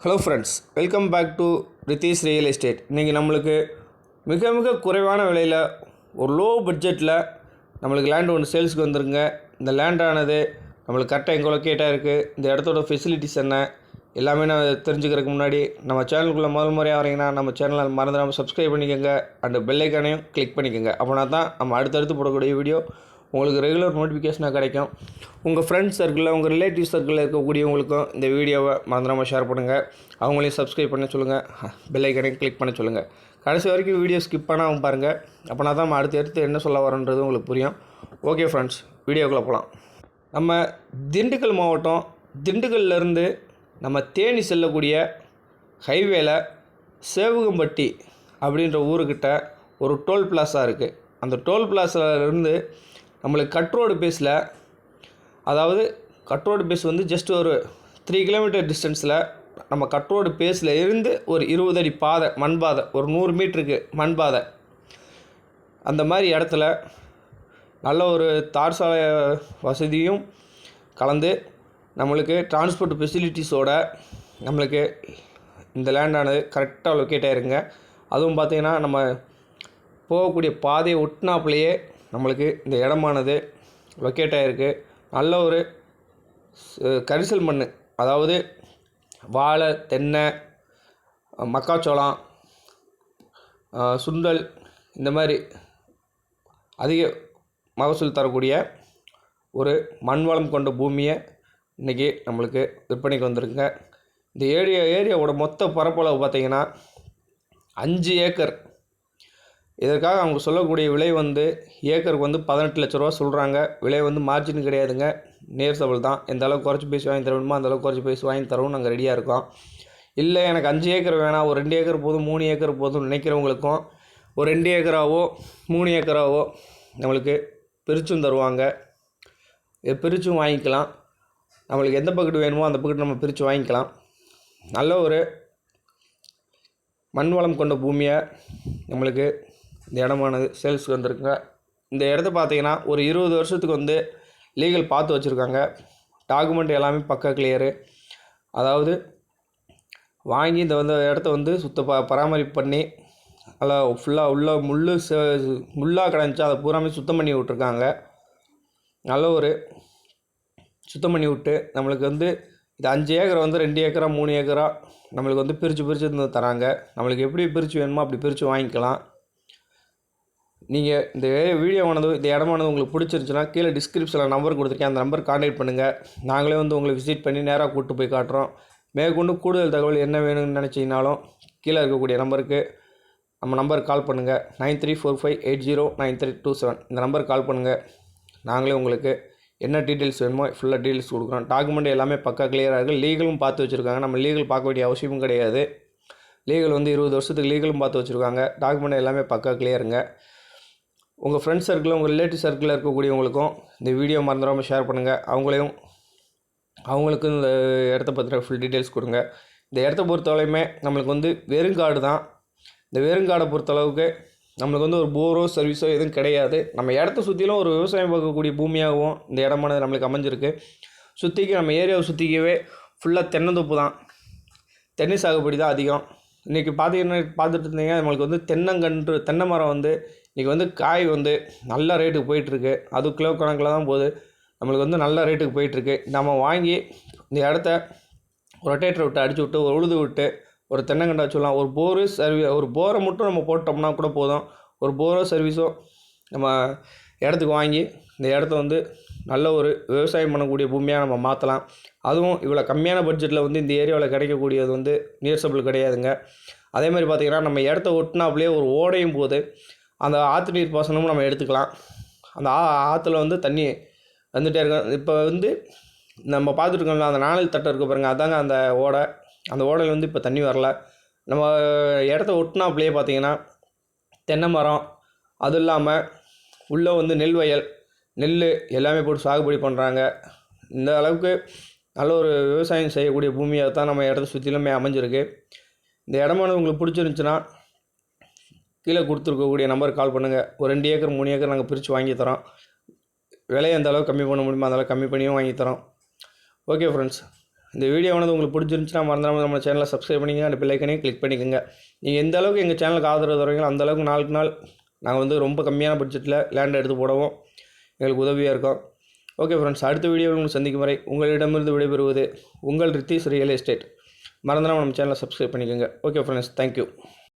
Hello friends, welcome back to Ritheesh real estate. இன்றைக்கி நம்மளுக்கு மிக மிக குறைவான விலையில் ஒரு லோ பட்ஜெட்டில் நம்மளுக்கு லேண்ட் ஒன்று சேல்ஸுக்கு வந்துருங்க. இந்த லேண்டானது நம்மளுக்கு கரெக்டாக எங்கே லொக்கேட்டாக இருக்குது, இந்த இடத்தோட ஃபெசிலிட்டிஸ் என்ன, எல்லாமே நான் தெரிஞ்சுக்கிறதுக்கு முன்னாடி நம்ம சேனலுக்குள்ளே முதல் முறையாக வரீங்கன்னா நம்ம சேனலை மறந்துடாமல் சப்ஸ்கிரைப் பண்ணிக்கோங்க. அண்ட் பெல் ஐக்கானையும் கிளிக் பண்ணிக்கோங்க. அப்படின்னா தான் நம்ம அடுத்தடுத்து போடக்கூடிய வீடியோ உங்களுக்கு ரெகுலர் நோட்டிஃபிகேஷனாக கிடைக்கும். உங்கள் ஃப்ரெண்ட்ஸ் சர்க்கிளில், உங்கள் ரிலேட்டிவ் சர்க்கிளில் இருக்கக்கூடியவங்களுக்கும் இந்த வீடியோவை மறந்துடாமல் ஷேர் பண்ணுங்கள். அவங்களையும் சப்ஸ்கிரைப் பண்ண சொல்லுங்கள், பெல் ஐக்கனையும் கிளிக் பண்ண சொல்லுங்கள். கடைசி வரைக்கும் வீடியோ ஸ்கிப் பண்ணாமல் பாருங்கள். அப்படின்னா தான் நம்ம அடுத்து என்ன சொல்ல வரோன்றது உங்களுக்கு புரியும். ஓகே ஃப்ரெண்ட்ஸ், வீடியோக்குள்ளே போகலாம். நம்ம திண்டுக்கல் மாவட்டம், திண்டுக்கல்லேருந்து நம்ம தேனி செல்லக்கூடிய ஹைவேல சேவகம்பட்டி அப்படின்ற ஊருக்கிட்ட ஒரு டோல் பிளாஸா இருக்குது. அந்த டோல் பிளாஸாவிலேருந்து நம்மளுக்கு கட் ரோடு பேஸில், அதாவது கட் ரோடு பேஸ் வந்து ஜஸ்ட் ஒரு 3 கிலோமீட்டர் டிஸ்டன்ஸில் நம்ம கட் ரோடு பேஸில் இருந்து ஒரு 20 அடி பாதை, மண் பாதை, ஒரு 100 மீட்டருக்கு மண் பாதை, அந்த மாதிரி இடத்துல நல்ல ஒரு தார் சாலை வசதியும் கலந்து நம்மளுக்கு டிரான்ஸ்போர்ட் ஃபெசிலிட்டிஸோட நம்மளுக்கு இந்த லேண்டானது கரெக்டாக லொக்கேட் ஆகிருங்க. அதுவும் பார்த்திங்கன்னா நம்ம போகக்கூடிய பாதையை ஒட்டினாப்புலையே நம்மளுக்கு இந்த இடமானது லொக்கேட் ஆகிருக்கு. நல்ல ஒரு கரிசல் மண், அதாவது வாழை, தென்னை, மக்காச்சோளம், சுண்டல், இந்த மாதிரி அதிக மகசூல் தரக்கூடிய ஒரு மண் வளம் கொண்ட பூமியை இன்றைக்கி நம்மளுக்கு விற்பனைக்கு வந்திருக்குங்க. இந்த ஏரியாவோட மொத்த பரப்பளவு பார்த்திங்கன்னா 5 ஏக்கர். இதற்காக அவங்க சொல்லக்கூடிய விலை வந்து ஏக்கருக்கு வந்து 18 லட்ச ரூபா சொல்கிறாங்க. விலை வந்து மார்ஜின் கிடையாதுங்க, நேர்சபிள் தான். எந்த அளவுக்கு குறைச்சி பேசி வாங்கி தரணுமோ அந்தளவுக்கு குறைச்சி பேசி வாங்கி தரவும் நாங்கள் ரெடியாக இருக்கோம். இல்லை எனக்கு 5 ஏக்கர் வேணாம், ஒரு 2 ஏக்கர் போதும், 3 ஏக்கர் போதும் நினைக்கிறவங்களுக்கும் ஒரு 2 ஏக்கராவோ 3 ஏக்கராவோ நம்மளுக்கு பிரிச்சும் தருவாங்க. பிரிச்சும் வாங்கிக்கலாம். நம்மளுக்கு எந்த பக்கெட்டு வேணுமோ அந்த பக்கெட்டு நம்ம பிரித்து வாங்கிக்கலாம். நல்ல ஒரு மண் வளம் கொண்ட பூமியை நம்மளுக்கு இந்த இடமானது சேல்ஸுக்கு வந்திருக்குங்க. இந்த இடத்த பார்த்திங்கன்னா ஒரு 20 வருஷத்துக்கு வந்து லீகல் பார்த்து வச்சுருக்காங்க. டாக்குமெண்ட் எல்லாமே பக்கா கிளியரு. அதாவது வாங்கி இந்த இடத்த வந்து பராமரிப்பு பண்ணி நல்லா ஃபுல்லாக உள்ள முள்ளாக கிடந்துச்சு, அதை பூராமே சுத்தம் பண்ணி விட்ருக்காங்க. நல்ல ஒரு சுத்தம் பண்ணி விட்டு நம்மளுக்கு வந்து இது 5 ஏக்கரை வந்து 2 ஏக்கரா 3 ஏக்கரா நம்மளுக்கு வந்து பிரித்து தராங்க. நம்மளுக்கு எப்படி பிரித்து வேணுமோ அப்படி பிரித்து வாங்கிக்கலாம். நீங்கள் இந்த வீடியோவானது, இந்த இடமானது உங்களுக்கு பிடிச்சிருந்துச்சுன்னா கீழே டிஸ்கிரிப்ஷனில் நம்பர் கொடுத்துருக்கேன், அந்த நம்பர் கான்டாக்ட் பண்ணுங்கள். நாங்களே வந்து உங்களை விசிட் பண்ணி நேராக கூப்பிட்டு போய் காட்டுறோம். மேற்கொண்டு கூடுதல் தகவல் என்ன வேணும்னு நினச்சிங்கனாலும் கீழே இருக்கக்கூடிய நம்பருக்கு நம்ம நம்பருக்கு கால் பண்ணுங்கள். 9345809327 இந்த நம்பருக்கு கால் பண்ணுங்கள். நாங்களே உங்களுக்கு என்ன டீட்டெயில்ஸ் வேணுமோ ஃபுல்லாக டீட்டெயில்ஸ் கொடுக்குறோம். டாக்குமெண்ட் எல்லாமே பக்கா கிளியராக இருக்குது. லீகலும் பார்த்து வச்சுருக்காங்க. நம்ம லீகல் பார்க்க வேண்டிய அவசியமும் கிடையாது. லீகல் வந்து 20 வருஷத்துக்கு லீகலும் பார்த்து வச்சுருக்காங்க. டாக்குமெண்ட் எல்லாமே பக்கா கிளியருங்க. உங்கள் ஃப்ரெண்ட்ஸ் சர்க்கிளில், உங்கள் ரிலேட்டிவ் சர்க்கிளில் இருக்கக்கூடியவங்களுக்கும் இந்த வீடியோ மறந்துடாமல் ஷேர் பண்ணுங்கள். அவங்களுக்கும் இந்த இடத்த பற்றின ஃபுல் டீட்டெயில்ஸ் கொடுங்க. இந்த இடத்த பொறுத்தவரையுமே நம்மளுக்கு வந்து வெறுங்காடு தான். இந்த வெறுங்காடை பொறுத்தளவுக்கு நம்மளுக்கு வந்து ஒரு போரோ சர்வீஸோ எதுவும் கிடையாது. நம்ம இடத்த சுற்றிலும் ஒரு விவசாயம் பார்க்கக்கூடிய பூமியாகவும் இந்த இடமானது நம்மளுக்கு அமைஞ்சிருக்கு. நம்ம ஏரியாவை சுற்றிக்கவே ஃபுல்லாக தென்னந்தோப்பு தான், தென்னை சாகுபடி தான் அதிகம். இன்றைக்கி பார்த்துட்டு இருந்தீங்கன்னா நம்மளுக்கு வந்து தென்னை மரம் வந்து இன்றைக்கி வந்து காய் வந்து நல்ல ரேட்டுக்கு போயிட்டுருக்கு. அது கிலோ கணக்கில் தான் போகுது. நம்மளுக்கு வந்து நல்ல ரேட்டுக்கு போயிட்டுருக்கு. நம்ம வாங்கி இந்த இடத்த ரொட்டேட்டரை விட்டு அடிச்சு விட்டு உழுது விட்டு ஒரு தென்னங்கண்டை வச்சுக்கலாம். ஒரு போரை மட்டும் நம்ம போட்டோம்னா கூட போதும். ஒரு போரோ சர்வீஸோ நம்ம இடத்துக்கு வாங்கி இந்த இடத்த வந்து நல்ல ஒரு விவசாயம் பண்ணக்கூடிய பூமியாக நம்ம மாற்றலாம். அதுவும் இவ்வளோ கம்மியான பட்ஜெட்டில் வந்து இந்த ஏரியாவில் கிடைக்கக்கூடியது வந்து நீர்சபிள் கிடையாதுங்க. அதே மாதிரி பார்த்திங்கன்னா நம்ம இடத்த ஒட்டினாப்புலேயே ஒரு ஓடையும் போது அந்த ஆற்று நீர் பாசனமும் நம்ம எடுத்துக்கலாம். அந்த ஆற்றுல வந்து தண்ணி வந்துகிட்டே இருக்கும். இப்போ வந்து நம்ம பார்த்துருக்கோம்ல, அந்த நாணல் தட்டை இருக்க பாருங்கள், அதாங்க அந்த ஓடை. அந்த ஓடையில் வந்து இப்போ தண்ணி வரல. நம்ம இடத்த ஒட்டினாப்புலேயே பார்த்திங்கன்னா தென்னை மரம், அதுவும் இல்லாமல் உள்ளே வந்து நெல் எல்லாமே போட்டு சாகுபடி பண்ணுறாங்க. இந்த அளவுக்கு நல்ல ஒரு விவசாயம் செய்யக்கூடிய பூமியாக தான் நம்ம இடத்த சுற்றிலுமே அமைஞ்சிருக்கு. இந்த இடமானது உங்களுக்கு பிடிச்சிருந்துச்சுன்னா கீழே கொடுத்துருக்கக்கூடிய நம்பருக்கு கால் பண்ணுங்கள். ஒரு 2 ஏக்கர் 3 ஏக்கர் நாங்கள் பிரித்து வாங்கி தரோம். விலையை எந்த அளவுக்கு கம்மி பண்ண முடியுமோ அந்த அளவுக்கு கம்மி பண்ணியும் வாங்கி தரோம். ஓகே ஃப்ரெண்ட்ஸ், இந்த வீடியோவானது உங்களுக்கு பிடிச்சிருந்துச்சுன்னா மறந்துடாமல் நம்ம சேனலை சப்ஸ்கிரைப் பண்ணிக்கங்க, அந்த பெல் ஐக்கனையும் கிளிக் பண்ணிக்கோங்க. நீங்கள் எந்த அளவுக்கு எங்கள் சேனலுக்கு ஆதரவு தருவீங்களோ அந்த அளவுக்கு நாளுக்கு நாள் நாங்கள் வந்து ரொம்ப கம்மியான பட்ஜெட்டில் லேண்ட் எடுத்து போடவும் எங்களுக்கு உதவியாக இருக்கும். ஓகே ஃப்ரெண்ட்ஸ், அடுத்த வீடியோவில் உங்களுக்கு சந்திக்கும் வரை உங்களிடமிருந்து விடைபெறுவது உங்கள் ரித்தீஷ் ரியல் எஸ்டேட். மறந்துடாமல் நம்ம சேனலை சப்ஸ்கிரைப் பண்ணிக்கோங்க. Okay friends, thank you.